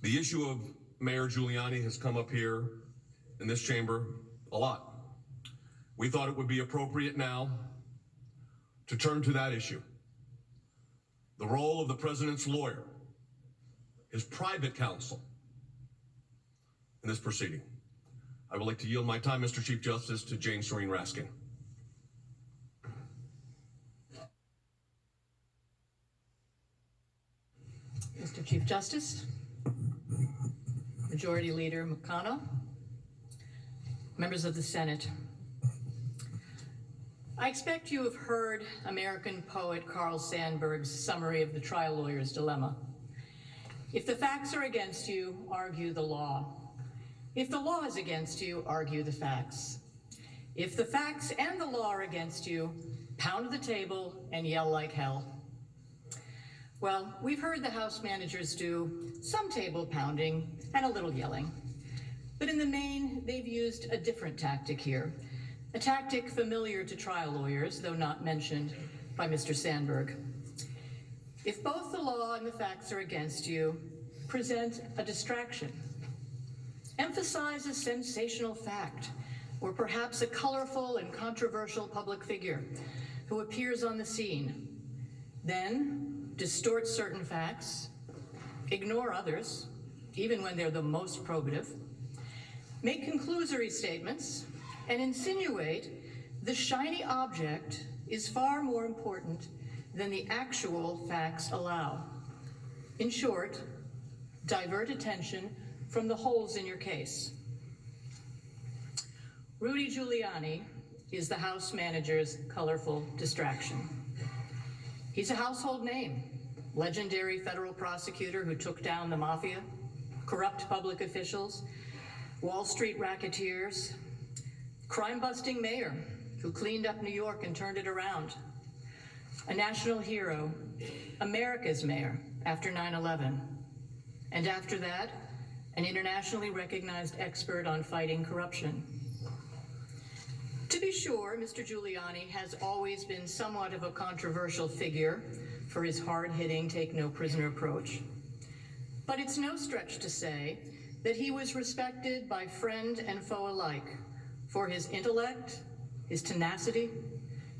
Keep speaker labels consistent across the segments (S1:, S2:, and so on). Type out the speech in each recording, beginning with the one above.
S1: The issue of Mayor Giuliani has come up here in this chamber a lot. We thought it would be appropriate now to turn to that issue. The role of the president's lawyer, his private counsel in this proceeding. I would like to yield my time, Mr. Chief Justice, to Jane Serene Raskin.
S2: Mr. Chief Justice, Majority Leader McConnell, members of the Senate. I expect you have heard American poet Carl Sandburg's summary of the trial lawyer's dilemma. If the facts are against you, argue the law. If the law is against you, argue the facts. If the facts and the law are against you, pound the table and yell like hell. Well, we've heard the House managers do some table pounding and a little yelling. But in the main, they've used a different tactic here, a tactic familiar to trial lawyers, though not mentioned by Mr. Sandburg. If both the law and the facts are against you, present a distraction. Emphasize a sensational fact, or perhaps a colorful and controversial public figure who appears on the scene. Then distort certain facts, ignore others, even when they're the most probative, make conclusory statements, and insinuate the shiny object is far more important than the actual facts allow. In short, divert attention from the holes in your case. Rudy Giuliani is the House manager's colorful distraction. He's a household name, legendary federal prosecutor who took down the mafia, corrupt public officials, Wall Street racketeers, crime-busting mayor who cleaned up New York and turned it around, a national hero, America's mayor after 9/11, and after that, an internationally recognized expert on fighting corruption. To be sure, Mr. Giuliani has always been somewhat of a controversial figure for his hard-hitting, take-no-prisoner approach. But it's no stretch to say that he was respected by friend and foe alike for his intellect, his tenacity,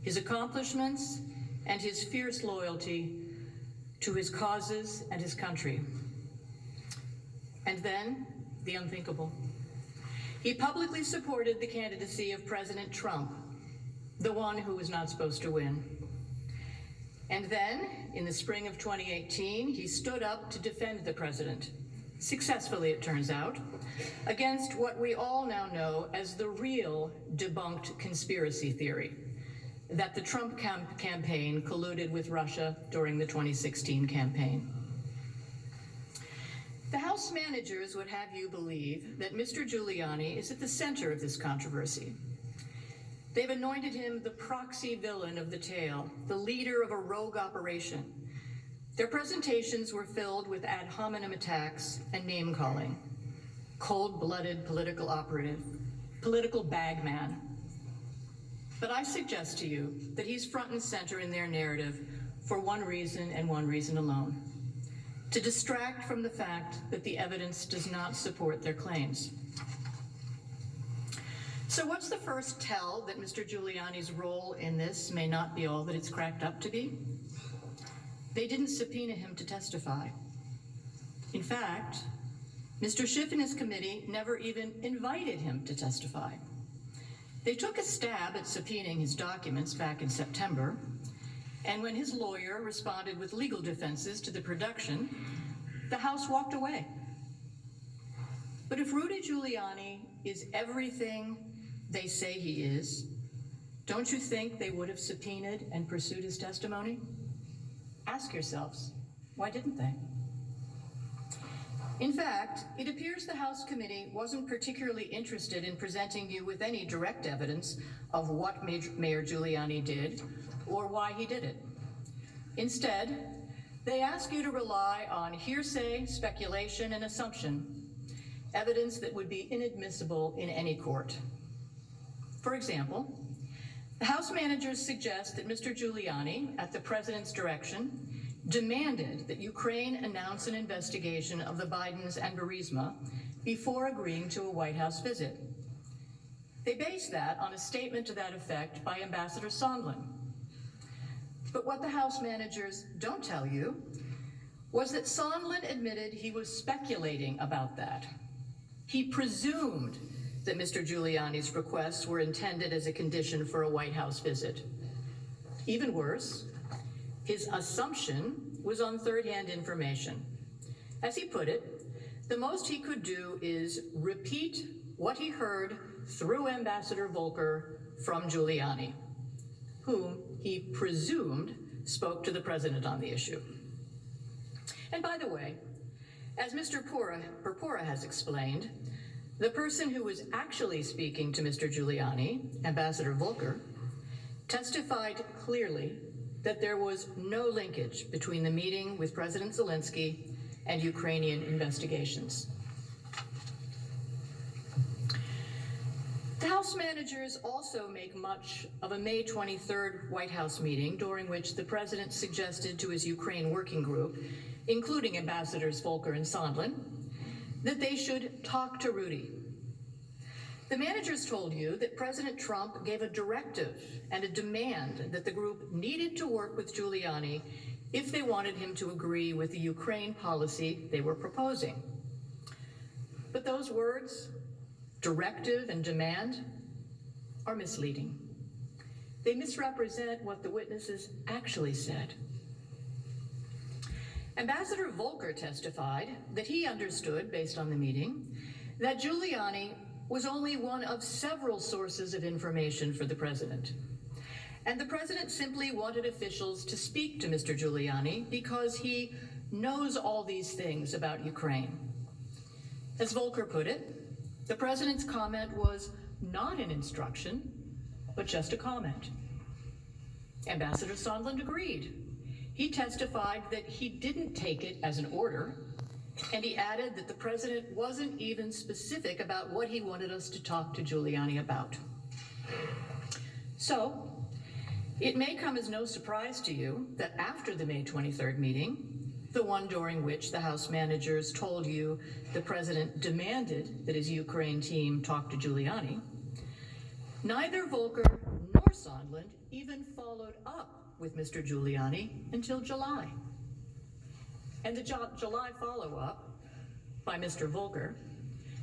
S2: his accomplishments, and his fierce loyalty to his causes and his country. And then, the unthinkable. He publicly supported the candidacy of President Trump, the one who was not supposed to win. And then, in the spring of 2018, he stood up to defend the president, successfully it turns out, against what we all now know as the real debunked conspiracy theory, that the Trump campaign colluded with Russia during the 2016 campaign. The House managers would have you believe that Mr. Giuliani is at the center of this controversy. They've anointed him the proxy villain of the tale, the leader of a rogue operation. Their presentations were filled with ad hominem attacks and name-calling. Cold-blooded political operative, political bagman. But I suggest to you that he's front and center in their narrative for one reason and one reason alone: to distract from the fact that the evidence does not support their claims. So what's the first tell that Mr. Giuliani's role in this may not be all that it's cracked up to be? They didn't subpoena him to testify. In fact, Mr. Schiff and his committee never even invited him to testify. They took a stab at subpoenaing his documents back in September, and when his lawyer responded with legal defenses to the production, the House walked away. But if Rudy Giuliani is everything they say he is, don't you think they would have subpoenaed and pursued his testimony? Ask yourselves, why didn't they? In fact, it appears the House committee wasn't particularly interested in presenting you with any direct evidence of what Mayor Giuliani did or why he did it. Instead, they ask you to rely on hearsay, speculation, and assumption, evidence that would be inadmissible in any court. For example, the House managers suggest that Mr. Giuliani, at the president's direction, demanded that Ukraine announce an investigation of the Bidens and Burisma before agreeing to a White House visit. They based that on a statement to that effect by Ambassador Sondland. But what the House managers don't tell you was that Sondland admitted he was speculating about that. He presumed that Mr. Giuliani's requests were intended as a condition for a White House visit. Even worse, his assumption was on third-hand information. As he put it, the most he could do is repeat what he heard through Ambassador Volker from Giuliani, whom he presumed spoke to the president on the issue. And by the way, as Mr. Purpura has explained, the person who was actually speaking to Mr. Giuliani, Ambassador Volker, testified clearly that there was no linkage between the meeting with President Zelensky and Ukrainian investigations. The House managers also make much of a May 23rd White House meeting during which the president suggested to his Ukraine working group, including Ambassadors Volker and Sondland, that they should talk to Rudy. The managers told you that President Trump gave a directive and a demand that the group needed to work with Giuliani if they wanted him to agree with the Ukraine policy they were proposing. But those words, directive and demand, are misleading. They misrepresent what the witnesses actually said. Ambassador Volker testified that he understood, based on the meeting, that Giuliani was only one of several sources of information for the president. And the president simply wanted officials to speak to Mr. Giuliani because he knows all these things about Ukraine. As Volker put it, the president's comment was not an instruction, but just a comment. Ambassador Sondland agreed. He testified that he didn't take it as an order, and he added that the president wasn't even specific about what he wanted us to talk to Giuliani about. So, it may come as no surprise to you that after the May 23rd meeting, the one during which the House managers told you the president demanded that his Ukraine team talk to Giuliani, neither Volker nor Sondland even followed up with Mr. Giuliani until July. And the July follow-up by Mr. Volker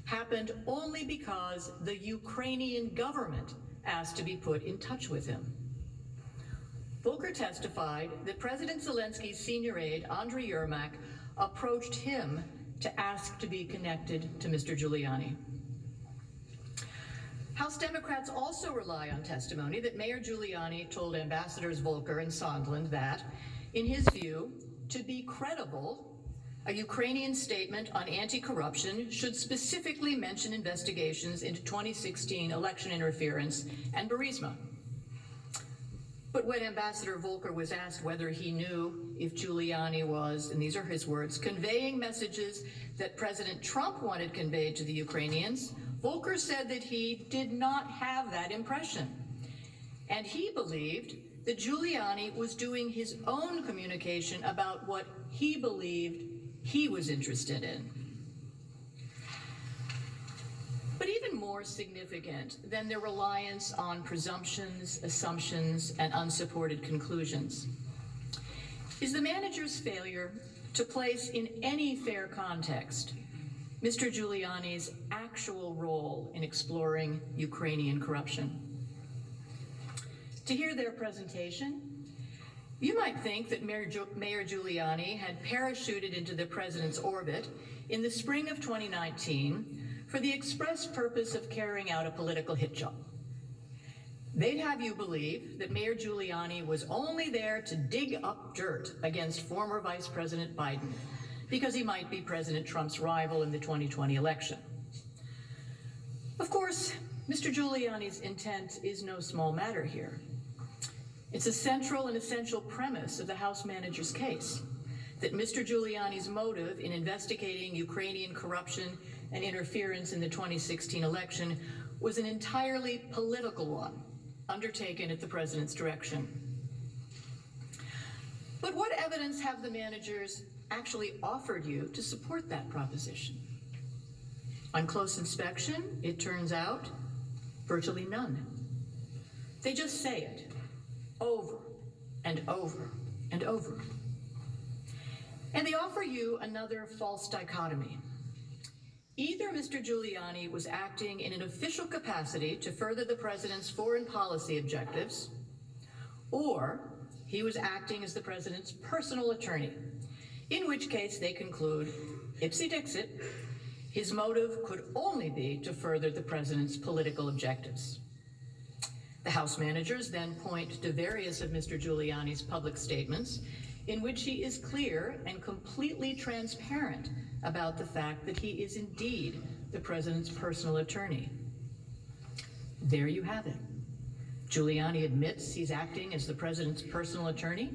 S2: happened only because the Ukrainian government asked to be put in touch with him. Volker testified that President Zelensky's senior aide, Andriy Yermak, approached him to ask to be connected to Mr. Giuliani. House Democrats also rely on testimony that Mayor Giuliani told Ambassadors Volker and Sondland that, in his view, to be credible, a Ukrainian statement on anti-corruption should specifically mention investigations into 2016 election interference and Burisma. But when Ambassador Volker was asked whether he knew if Giuliani was, and these are his words, conveying messages that President Trump wanted conveyed to the Ukrainians, Volker said that he did not have that impression. And he believed that Giuliani was doing his own communication about what he believed he was interested in. But even more significant than their reliance on presumptions, assumptions, and unsupported conclusions is the manager's failure to place in any fair context Mr. Giuliani's actual role in exploring Ukrainian corruption. To hear their presentation, you might think that Mayor Giuliani had parachuted into the president's orbit in the spring of 2019 for the express purpose of carrying out a political hit job. They'd have you believe that Mayor Giuliani was only there to dig up dirt against former Vice President Biden because he might be President Trump's rival in the 2020 election. Of course, Mr. Giuliani's intent is no small matter here. It's a central and essential premise of the House manager's case that Mr. Giuliani's motive in investigating Ukrainian corruption and interference in the 2016 election was an entirely political one, undertaken at the president's direction. But what evidence have the managers actually offered you to support that proposition? On close inspection, it turns out virtually none. They just say it over and over and over. And they offer you another false dichotomy. Either Mr. Giuliani was acting in an official capacity to further the president's foreign policy objectives, or he was acting as the president's personal attorney, in which case they conclude, ipsy dixit, his motive could only be to further the president's political objectives. The House managers then point to various of Mr. Giuliani's public statements in which he is clear and completely transparent about the fact that he is indeed the president's personal attorney. There you have it. Giuliani admits he's acting as the president's personal attorney,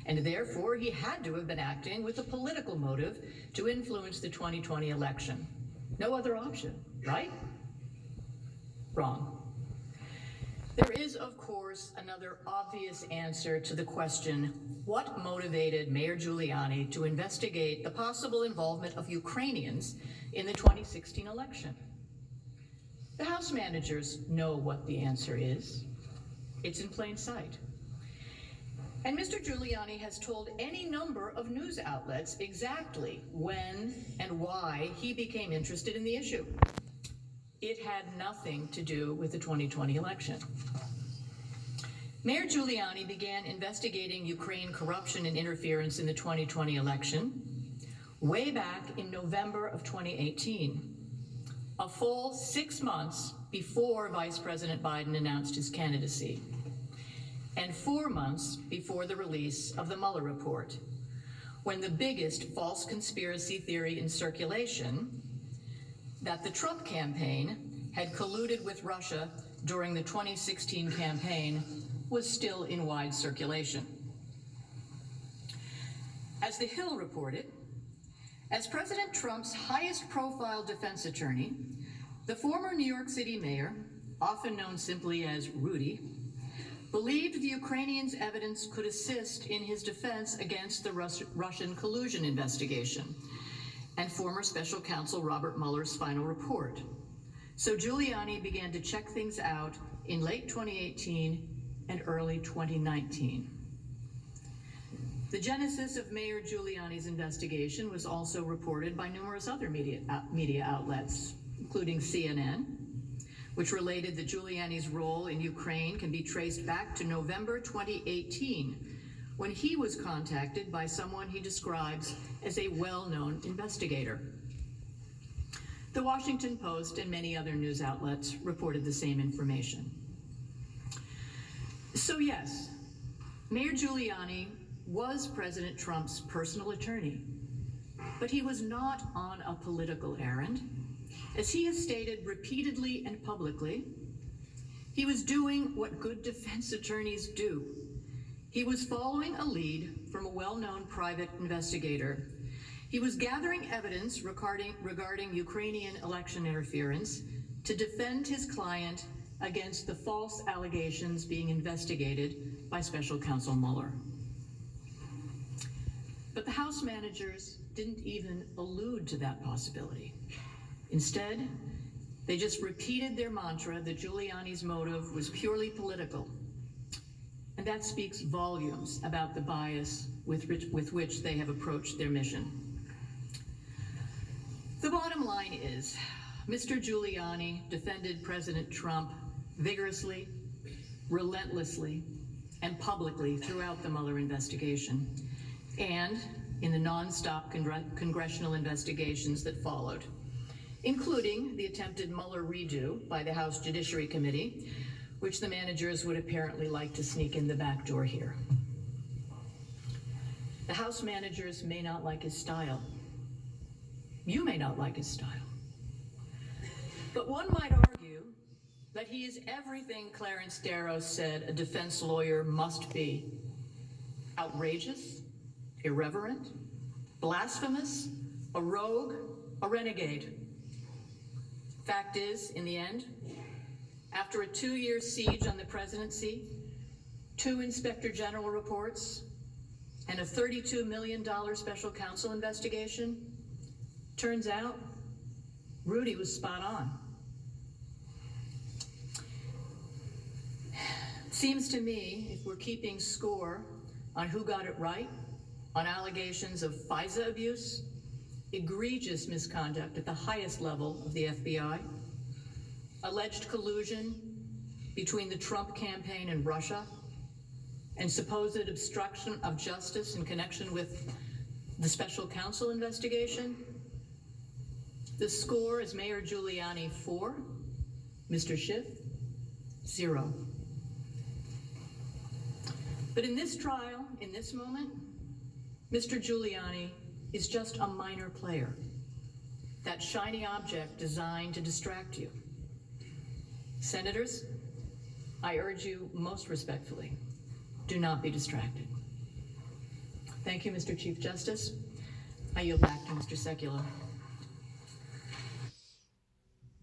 S2: and therefore he had to have been acting with a political motive to influence the 2020 election. No other option, right? Wrong. There is, of course, another obvious answer to the question, what motivated Mayor Giuliani to investigate the possible involvement of Ukrainians in the 2016 election? The House managers know what the answer is. It's in plain sight. And Mr. Giuliani has told any number of news outlets exactly when and why he became interested in the issue. It had nothing to do with the 2020 election. Mayor Giuliani began investigating Ukraine corruption and interference in the 2020 election way back in November of 2018, a full 6 months before Vice President Biden announced his candidacy, and 4 months before the release of the Mueller report, when the biggest false conspiracy theory in circulation, that the Trump campaign had colluded with Russia during the 2016 campaign, was still in wide circulation. As The Hill reported, as President Trump's highest profile defense attorney, the former New York City mayor, often known simply as Rudy, believed the Ukrainians' evidence could assist in his defense against the Russian collusion investigation and former special counsel Robert Mueller's final report. So Giuliani began to check things out in late 2018 and early 2019. The genesis of Mayor Giuliani's investigation was also reported by numerous other media outlets, including CNN, which related that Giuliani's role in Ukraine can be traced back to November 2018, when he was contacted by someone he describes as a well-known investigator. The Washington Post and many other news outlets reported the same information. So yes, Mayor Giuliani was President Trump's personal attorney, but he was not on a political errand. As he has stated repeatedly and publicly, he was doing what good defense attorneys do. He was following a lead from a well-known private investigator. He was gathering evidence regarding Ukrainian election interference to defend his client against the false allegations being investigated by Special Counsel Mueller. But the House managers didn't even allude to that possibility. Instead, they just repeated their mantra that Giuliani's motive was purely political. And that speaks volumes about the bias with which they have approached their mission. The bottom line is, Mr. Giuliani defended President Trump vigorously, relentlessly, and publicly throughout the Mueller investigation, and in the nonstop congressional investigations that followed, including the attempted Mueller redo by the House Judiciary Committee, which the managers would apparently like to sneak in the back door here. The House managers may not like his style. You may not like his style. But one might argue that he is everything Clarence Darrow said a defense lawyer must be: outrageous, irreverent, blasphemous, a rogue, a renegade. Fact is, in the end, after a 2-year siege on the presidency, 2 inspector general reports, and a $32 million special counsel investigation? Turns out, Rudy was spot on. Seems to me, if we're keeping score on who got it right, on allegations of FISA abuse, egregious misconduct at the highest level of the FBI, alleged collusion between the Trump campaign and Russia, and supposed obstruction of justice in connection with the special counsel investigation, the score is Mayor Giuliani 4, Mr. Schiff 0. But in this trial, in this moment, Mr. Giuliani is just a minor player, that shiny object designed to distract you. Senators, I urge you most respectfully, do not be distracted. Thank you, Mr. Chief Justice. I yield back to Mr. Secular.